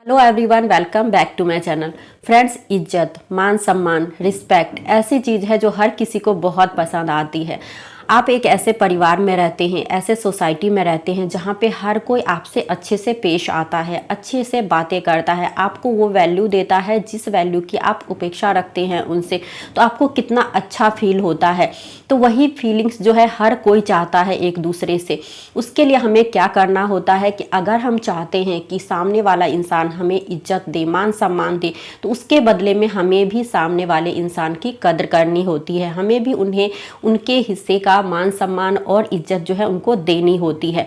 Hello everyone, welcome back to my channel. Friends, इज्जत, मान सम्मान, रिस्पेक्ट ऐसी चीज़ है जो हर किसी को बहुत पसंद आती है। आप एक ऐसे परिवार में रहते हैं, ऐसे सोसाइटी में रहते हैं जहाँ पे हर कोई आपसे अच्छे से पेश आता है, अच्छे से बातें करता है, आपको वो वैल्यू देता है जिस वैल्यू की आप उपेक्षा रखते हैं उनसे, तो आपको कितना अच्छा फील होता है। तो वही फीलिंग्स जो है हर कोई चाहता है एक दूसरे से। उसके लिए हमें क्या करना होता है कि अगर हम चाहते हैं कि सामने वाला इंसान हमें इज्जत दे, मान सम्मान दे, तो उसके बदले में हमें भी सामने वाले इंसान की कदर करनी होती है। हमें भी उन्हें उनके हिस्से का मान सम्मान और इज्जत जो है उनको देनी होती है।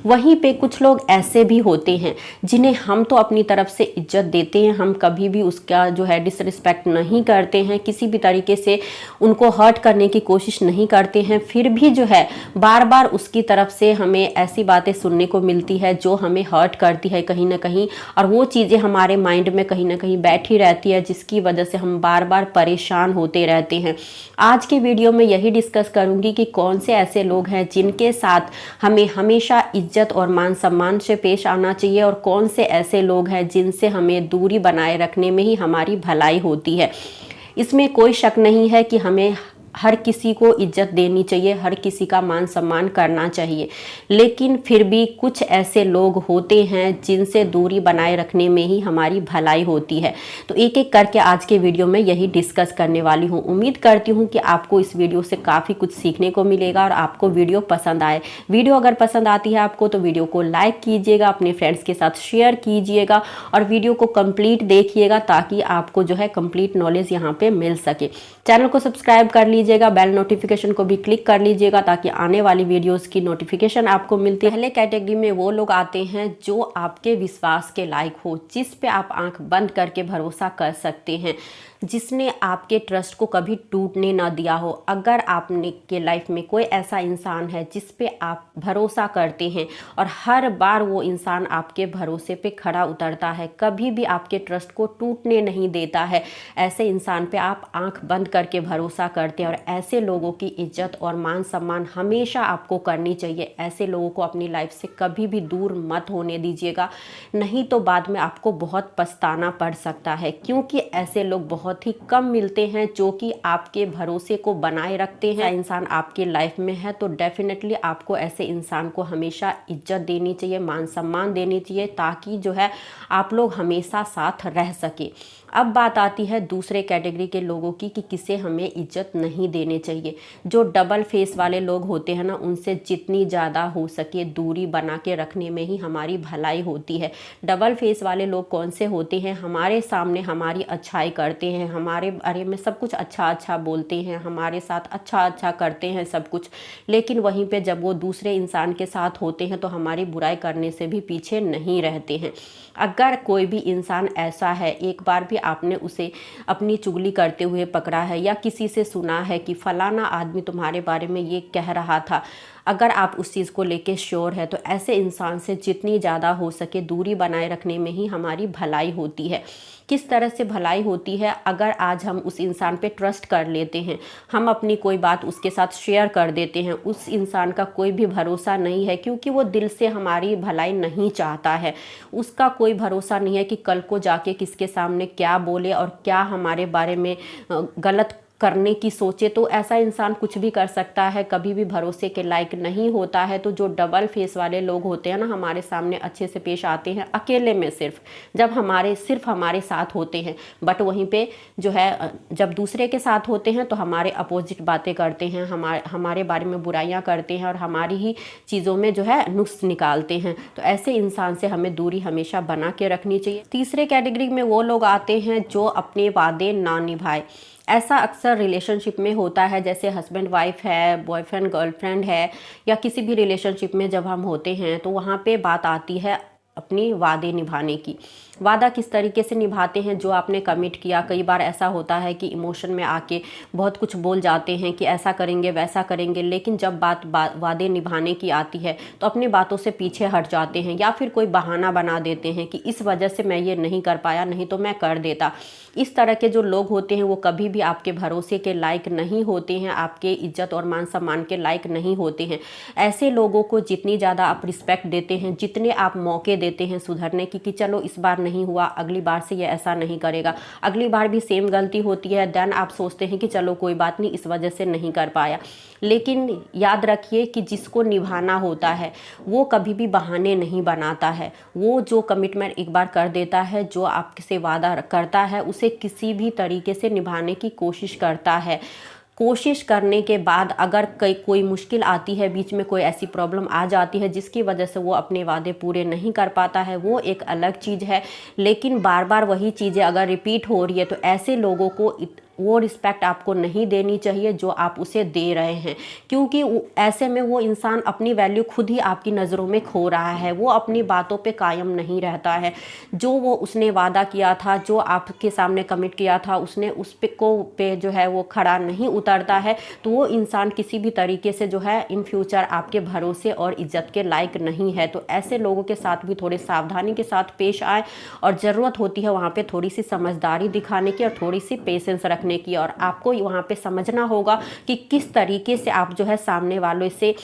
वहीं पे कुछ लोग ऐसे भी होते हैं जिन्हें हम तो अपनी तरफ से इज्जत देते हैं, हम कभी भी उसका जो है डिसरिस्पेक्ट नहीं करते हैं, किसी भी तरीके से उनको हर्ट करने की कोशिश नहीं करते हैं, फिर भी जो है बार बार उसकी तरफ से हमें ऐसी बातें सुनने को मिलती है जो हमें हर्ट करती है कहीं ना कहीं, और वो चीज़ें हमारे माइंड में कहीं ना कहीं बैठी रहती है जिसकी वजह से हम बार बार परेशान होते रहते हैं। आज के वीडियो में यही डिस्कस करूंगी कि कौन से ऐसे लोग हैं जिनके साथ हमें हमेशा इज्जत और मान सम्मान से पेश आना चाहिए, और कौन से ऐसे लोग हैं जिनसे हमें दूरी बनाए रखने में ही हमारी भलाई होती है। इसमें कोई शक नहीं है कि हमें हर किसी को इज्जत देनी चाहिए, हर किसी का मान सम्मान करना चाहिए, लेकिन फिर भी कुछ ऐसे लोग होते हैं जिनसे दूरी बनाए रखने में ही हमारी भलाई होती है। तो एक एक करके आज के वीडियो में यही डिस्कस करने वाली हूँ। उम्मीद करती हूँ कि आपको इस वीडियो से काफ़ी कुछ सीखने को मिलेगा और आपको वीडियो पसंद आए। वीडियो अगर पसंद आती है आपको तो वीडियो को लाइक कीजिएगा, अपने फ्रेंड्स के साथ शेयर कीजिएगा और वीडियो को कंप्लीट देखिएगा ताकि आपको जो है कंप्लीट नॉलेज यहाँ पे मिल सके। चैनल को सब्सक्राइब कर लीजिएगा, बेल नोटिफिकेशन को भी क्लिक कर लीजिएगा ताकि आने वाली वीडियोस की नोटिफिकेशन आपको मिलती है। पहले कैटेगरी में वो लोग आते हैं जो आपके विश्वास के लायक हो, जिस पे आप आंख बंद करके भरोसा कर सकते हैं, जिसने आपके ट्रस्ट को कभी टूटने ना दिया हो। अगर आपने के लाइफ में कोई ऐसा इंसान है जिस पे आप भरोसा करते हैं और हर बार वो इंसान आपके भरोसे पे खड़ा उतरता है, कभी भी आपके ट्रस्ट को टूटने नहीं देता है, ऐसे इंसान पे आप आंख बंद करके भरोसा करते हैं। और ऐसे लोगों की इज्जत और मान सम्मान हमेशा आपको करनी चाहिए। ऐसे लोगों को अपनी लाइफ से कभी भी दूर मत होने दीजिएगा, नहीं तो बाद में आपको बहुत पछताना पड़ सकता है, क्योंकि ऐसे लोग बहुत ही कम मिलते हैं जो कि आपके भरोसे को बनाए रखते हैं। इंसान आपके लाइफ में है तो डेफिनेटली आपको ऐसे इंसान को हमेशा इज्जत देनी चाहिए, मान सम्मान देनी चाहिए, ताकि जो है आप लोग हमेशा साथ रह सके। अब बात आती है दूसरे कैटेगरी के लोगों की कि किसे हमें इज्जत नहीं देने चाहिए। जो डबल फेस वाले लोग होते हैं ना, उनसे जितनी ज़्यादा हो सके दूरी बना के रखने में ही हमारी भलाई होती है। डबल फेस वाले लोग कौन से होते हैं? हमारे सामने हमारी अच्छाई करते हैं, हमारे बारे में सब कुछ अच्छा अच्छा बोलते हैं, हमारे साथ अच्छा अच्छा करते हैं सब कुछ, लेकिन वहीं पे जब वो दूसरे इंसान के साथ होते हैं तो हमारी बुराई करने से भी पीछे नहीं रहते हैं। अगर कोई भी इंसान ऐसा है, एक बार भी आपने उसे अपनी चुगली करते हुए पकड़ा है या किसी से सुना है कि फलाना आदमी तुम्हारे बारे में ये कह रहा था, अगर आप उस चीज़ को लेके श्योर है, तो ऐसे इंसान से जितनी ज़्यादा हो सके दूरी बनाए रखने में ही हमारी भलाई होती है। किस तरह से भलाई होती है? अगर आज हम उस इंसान पे ट्रस्ट कर लेते हैं, हम अपनी कोई बात उसके साथ शेयर कर देते हैं, उस इंसान का कोई भी भरोसा नहीं है, क्योंकि वो दिल से हमारी भलाई नहीं चाहता है। उसका कोई भरोसा नहीं है कि कल को जाके किसके सामने क्या बोले और क्या हमारे बारे में गलत करने की सोचे, तो ऐसा इंसान कुछ भी कर सकता है, कभी भी भरोसे के लायक नहीं होता है। तो जो डबल फेस वाले लोग होते हैं ना, हमारे सामने अच्छे से पेश आते हैं अकेले में, सिर्फ जब सिर्फ हमारे साथ होते हैं, बट वहीं पे जो है जब दूसरे के साथ होते हैं तो हमारे अपोजिट बातें करते हैं, हमारे बारे में बुराइयां करते हैं और हमारी ही चीज़ों में जो है नुक्स निकालते हैं। तो ऐसे इंसान से हमें दूरी हमेशा बना के रखनी चाहिए। तीसरे कैटेगरी में वो लोग आते हैं जो अपने वादे ना निभाए। ऐसा अक्सर रिलेशनशिप में होता है, जैसे हस्बैंड वाइफ है, बॉयफ्रेंड गर्लफ्रेंड है, या किसी भी रिलेशनशिप में जब हम होते हैं तो वहाँ पे बात आती है अपनी वादे निभाने की। वादा किस तरीके से निभाते हैं? जो आपने कमिट किया, कई बार ऐसा होता है कि इमोशन में आके बहुत कुछ बोल जाते हैं कि ऐसा करेंगे वैसा करेंगे, लेकिन जब बात वादे निभाने की आती है तो अपनी बातों से पीछे हट जाते हैं या फिर कोई बहाना बना देते हैं कि इस वजह से मैं ये नहीं कर पाया, नहीं तो मैं कर देता। इस तरह के जो लोग होते हैं वो कभी भी आपके भरोसे के लायक नहीं होते हैं, आपके इज्जत और मान सम्मान के लायक नहीं होते हैं। ऐसे लोगों को जितनी ज़्यादा आप रिस्पेक्ट देते हैं, जितने आप मौके देते हैं सुधरने की कि चलो इस बार नहीं हुआ, अगली बार से ये ऐसा नहीं करेगा, अगली बार भी सेम गलती होती है, देन आप सोचते हैं कि चलो कोई बात नहीं, इस वजह से नहीं कर पाया। लेकिन याद रखिए कि जिसको निभाना होता है वो कभी भी बहाने नहीं बनाता है। वो जो कमिटमेंट एक बार कर देता है, जो आपसे वादा करता है, उसे किसी भी तरीके से निभाने की कोशिश करता है। कोशिश करने के बाद अगर कोई मुश्किल आती है, बीच में कोई ऐसी प्रॉब्लम आ जाती है जिसकी वजह से वो अपने वादे पूरे नहीं कर पाता है, वो एक अलग चीज़ है। लेकिन बार बार वही चीज़ें अगर रिपीट हो रही है तो ऐसे लोगों को वो रिस्पेक्ट आपको नहीं देनी चाहिए जो आप उसे दे रहे हैं, क्योंकि ऐसे में वो इंसान अपनी वैल्यू खुद ही आपकी नज़रों में खो रहा है। वो अपनी बातों पे कायम नहीं रहता है। जो वो उसने वादा किया था, जो आपके सामने कमिट किया था, उसने उस पे जो है वो खड़ा नहीं उतरता है, तो वो इंसान किसी भी तरीके से जो है इन फ्यूचर आपके भरोसे और इज्जत के लायक नहीं है। तो ऐसे लोगों के साथ भी थोड़े सावधानी के साथ पेश आए और ज़रूरत होती है वहाँ पे थोड़ी सी समझदारी दिखाने की और थोड़ी सी पेशेंस रखने की। और आपको वहाँ पे समझना होगा कि किस तरीके से आप जो है सामने वालों से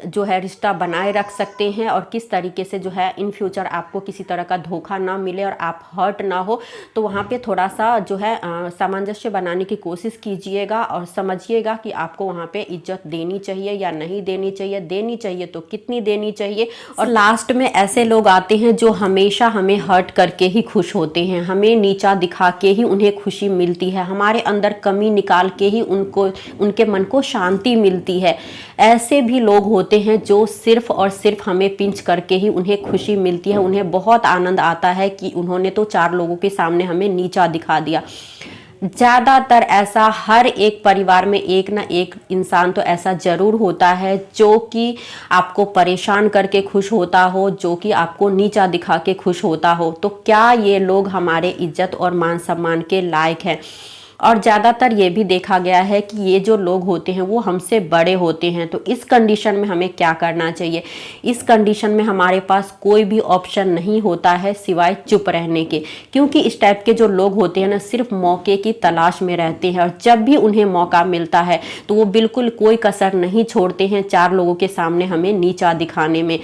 जो है रिश्ता बनाए रख सकते हैं और किस तरीके से जो है इन फ्यूचर आपको किसी तरह का धोखा ना मिले और आप हर्ट ना हो। तो वहाँ पे थोड़ा सा जो है सामंजस्य बनाने की कोशिश कीजिएगा और समझिएगा कि आपको वहाँ पे इज्जत देनी चाहिए या नहीं देनी चाहिए, देनी चाहिए तो कितनी देनी चाहिए। और लास्ट में ऐसे लोग आते हैं जो हमेशा हमें हर्ट करके ही खुश होते हैं, हमें नीचा दिखा के ही उन्हें खुशी मिलती है, हमारे अंदर कमी निकाल के ही उनके मन को शांति मिलती है। ऐसे भी लोग होते हैं जो सिर्फ और सिर्फ हमें पिंच करके ही उन्हें खुशी मिलती है, उन्हें बहुत आनंद आता है कि उन्होंने तो 4 लोगों के सामने हमें नीचा दिखा दिया। ज़्यादातर ऐसा हर एक परिवार में एक ना एक इंसान तो ऐसा ज़रूर होता है जो कि आपको परेशान करके खुश होता हो, जो कि आपको नीचा दिखा के खुश होता हो। तो क्या ये लोग हमारे इज्जत और मान सम्मान के लायक हैं? और ज़्यादातर ये भी देखा गया है कि ये जो लोग होते हैं वो हमसे बड़े होते हैं। तो इस कंडीशन में हमें क्या करना चाहिए? इस कंडीशन में हमारे पास कोई भी ऑप्शन नहीं होता है सिवाय चुप रहने के, क्योंकि इस टाइप के जो लोग होते हैं ना सिर्फ मौके की तलाश में रहते हैं और जब भी उन्हें मौका मिलता है तो वो बिल्कुल कोई कसर नहीं छोड़ते हैं 4 लोगों के सामने हमें नीचा दिखाने में।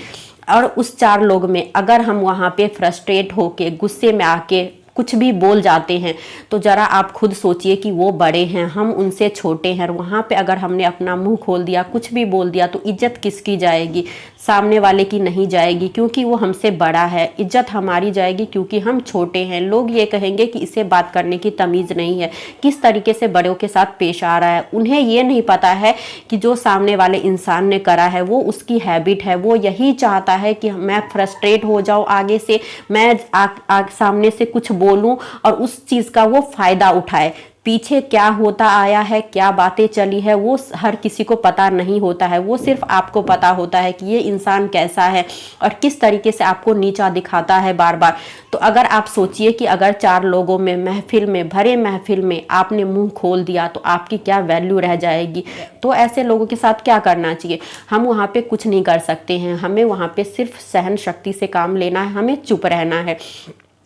और उस 4 लोग में अगर हम वहाँ पे फ्रस्ट्रेट होके गुस्से में आके कुछ भी बोल जाते हैं तो ज़रा आप खुद सोचिए कि वो बड़े हैं, हम उनसे छोटे हैं। वहाँ पे अगर हमने अपना मुंह खोल दिया, कुछ भी बोल दिया, तो इज्जत किसकी जाएगी? सामने वाले की नहीं जाएगी क्योंकि वो हमसे बड़ा है। इज्जत हमारी जाएगी क्योंकि हम छोटे हैं। लोग ये कहेंगे कि इसे बात करने की तमीज़ नहीं है, किस तरीके से बड़ों के साथ पेश आ रहा है। उन्हें ये नहीं पता है कि जो सामने वाले इंसान ने करा है वो उसकी हैबिट है। वो यही चाहता है कि मैं फ्रस्ट्रेट हो जाऊँ, आगे से मैं सामने से कुछ बोलूं और उस चीज़ का वो फ़ायदा उठाए। पीछे क्या होता आया है, क्या बातें चली है, वो हर किसी को पता नहीं होता है। वो सिर्फ आपको पता होता है कि ये इंसान कैसा है और किस तरीके से आपको नीचा दिखाता है बार बार। तो अगर आप सोचिए कि अगर 4 लोगों में महफिल में भरे महफिल में आपने मुंह खोल दिया तो आपकी क्या वैल्यू रह जाएगी? तो ऐसे लोगों के साथ क्या करना चाहिए? हम वहाँ पे कुछ नहीं कर सकते हैं, हमें वहाँ पे सिर्फ सहन शक्ति से काम लेना है, हमें चुप रहना है।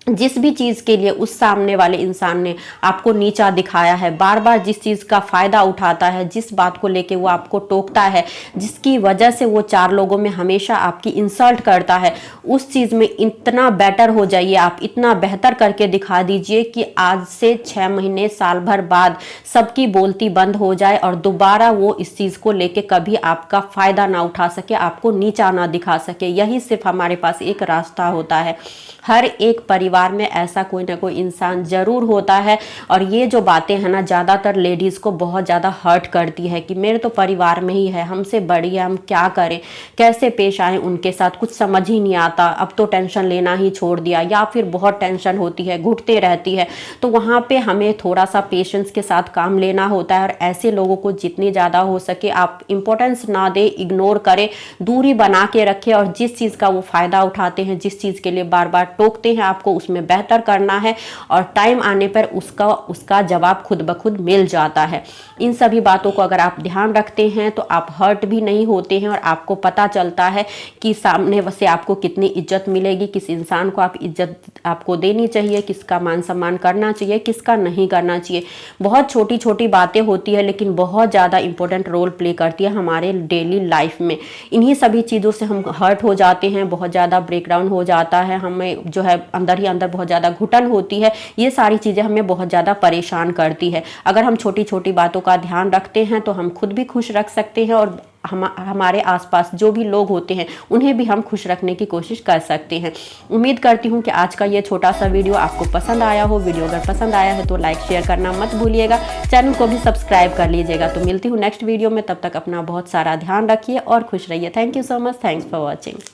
जिस भी चीज़ के लिए उस सामने वाले इंसान ने आपको नीचा दिखाया है, बार बार जिस चीज़ का फ़ायदा उठाता है, जिस बात को लेके वो आपको टोकता है, जिसकी वजह से वो 4 लोगों में हमेशा आपकी इंसल्ट करता है, उस चीज़ में इतना बेटर हो जाइए, आप इतना बेहतर करके दिखा दीजिए कि आज से 6 महीने साल भर बाद सबकी बोलती बंद हो जाए और दोबारा वो इस चीज़ को लेके कभी आपका फ़ायदा ना उठा सके, आपको नीचा ना दिखा सके। यही सिर्फ हमारे पास एक रास्ता होता है। हर एक परिवार में ऐसा कोई ना कोई इंसान ज़रूर होता है और ये जो बातें हैं ना ज़्यादातर लेडीज़ को बहुत ज़्यादा हर्ट करती है कि मेरे तो परिवार में ही है, हमसे बड़ी है, हम क्या करें, कैसे पेश आएँ उनके साथ, कुछ समझ ही नहीं आता, अब तो टेंशन लेना ही छोड़ दिया, या फिर बहुत टेंशन होती है, घुटते रहती है। तो वहाँ पे हमें थोड़ा सा पेशेंस के साथ काम लेना होता है और ऐसे लोगों को जितनी ज़्यादा हो सके आप इम्पोर्टेंस ना दे, इग्नोर करें, दूरी बना के रखें और जिस चीज़ का वो फ़ायदा उठाते हैं, जिस चीज़ के लिए बार बार टोकते हैं आपको, उसमें बेहतर करना है और टाइम आने पर उसका जवाब खुद ब खुद मिल जाता है। इन सभी बातों को अगर आप ध्यान रखते हैं तो आप हर्ट भी नहीं होते हैं और आपको पता चलता है कि सामने से आपको कितनी इज्जत मिलेगी, किस इंसान को इज्जत आपको देनी चाहिए, किसका मान सम्मान करना चाहिए, किसका नहीं करना चाहिए। बहुत छोटी छोटी बातें होती है लेकिन बहुत ज़्यादा इंपॉर्टेंट रोल प्ले करती है हमारे डेली लाइफ में। इन्हीं सभी चीज़ों से हम हर्ट हो जाते हैं, बहुत ज़्यादा ब्रेकडाउन हो जाता है, हमें जो है अंदर ही अंदर बहुत ज़्यादा घुटन होती है। ये सारी चीज़ें हमें बहुत ज़्यादा परेशान करती है। अगर हम छोटी छोटी बातों का ध्यान रखते हैं तो हम खुद भी खुश रख सकते हैं और हमारे आसपास जो भी लोग होते हैं उन्हें भी हम खुश रखने की कोशिश कर सकते हैं। उम्मीद करती हूँ कि आज का ये छोटा सा वीडियो आपको पसंद आया हो। वीडियो अगर पसंद आया है तो लाइक शेयर करना मत भूलिएगा, चैनल को भी सब्सक्राइब कर लीजिएगा। तो मिलती हूँ नेक्स्ट वीडियो में, तब तक अपना बहुत सारा ध्यान रखिए और खुश रहिए। Thank you so much, thanks for watching.